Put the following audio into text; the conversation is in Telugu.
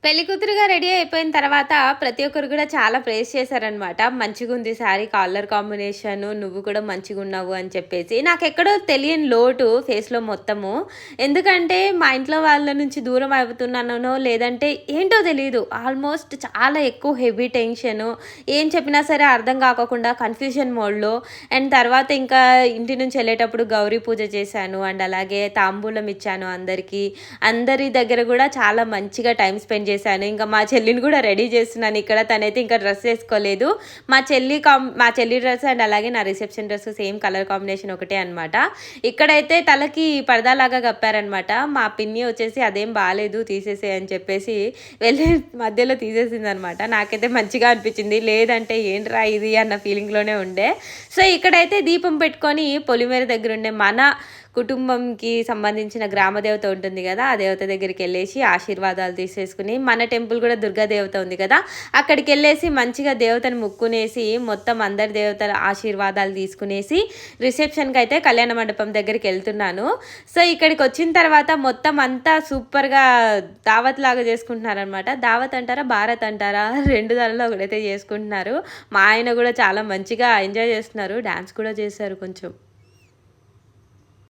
పెళ్లి కూతురుగా రెడీ అయిపోయిన తర్వాత ప్రతి ఒక్కరు కూడా చాలా ప్రేస్ చేశారనమాట. మంచిగుంది శారీ కలర్ కాంబినేషను, నువ్వు కూడా మంచిగున్నావు అని చెప్పేసి. నాకెక్కడో తెలియని లోటు ఫేస్‌లో మొత్తము. ఎందుకంటే మా ఇంట్లో వాళ్ళ నుంచి దూరం అవుతున్నాననో, లేదంటే ఏంటో తెలీదు. ఆల్మోస్ట్ చాలా ఎక్కువ హెవీ టెన్షను. ఏం చెప్పినా సరే అర్థం కాకోకుండా కన్‌ఫ్యూజన్ మోడ్‌లో. అండ్ తర్వాత ఇంకా ఇంటి నుంచి ఎళ్ళేటప్పుడు గౌరీ పూజ చేశాను. అండ్ అలాగే తాంబూలం ఇచ్చాను అందరికీ. అందరి దగ్గర కూడా చాలా మంచిగా టైమ్ స్పెండ్ చేశాను. ఇంకా మా చెల్లిని కూడా రెడీ చేస్తున్నాను ఇక్కడ. తనైతే ఇంకా డ్రెస్ ఏసుకోలేదు. మా చెల్లి డ్రెస్ అండ్ అలాగే నా reception dress same colour combination ఒకటే అనమాట. ఇక్కడైతే తలకి పరదాలాగా కప్పారనమాట. మా పిన్ని వచ్చేసి అదేం బాలేదు తీసేసేయి అని చెప్పేసి వెళ్ళి మధ్యలో తీసేసిందనమాట. నాకైతే మంచిగా అనిపించింది. లేదంటే ఏంట్రా ఇది అన్న ఫీలింగ్‌లోనే ఉండే. సో, ఇక్కడైతే దీపం పెట్టుకొని పొలిమేర దగ్గరుండే మన కుటుంబంకి సంబంధించిన గ్రామ దేవత ఉంటుంది కదా! ఆ దేవత దగ్గరికెళ్ళేసి ఆశీర్వాదాలు తీసేసుకుని, మన టెంపుల్ కూడా దుర్గా దేవత ఉంది కదా! అక్కడికెళ్ళేసి మంచిగా దేవతని మొక్కునేసి, మొత్తం అందరి దేవతల ఆశీర్వాదాలు తీసుకునేసి, రిసెప్షన్‌కైతే కళ్యాణ మండపం దగ్గరికెళ్తున్నాను. సో, ఇక్కడికొచ్చిన తర్వాత మొత్తం అంతా సూపర్‌గా దావత్ లాగా చేసుకుంటున్నారనమాట. దావత్ అంటారా? భారత్ అంటారా? 2 దానిలో ఒకటైతే చేసుకుంటున్నారు. మా ఆయన కూడా చాలా మంచిగా ఎంజాయ్ చేస్తున్నారు. డాన్స్ కూడా చేశారు కొంచెం.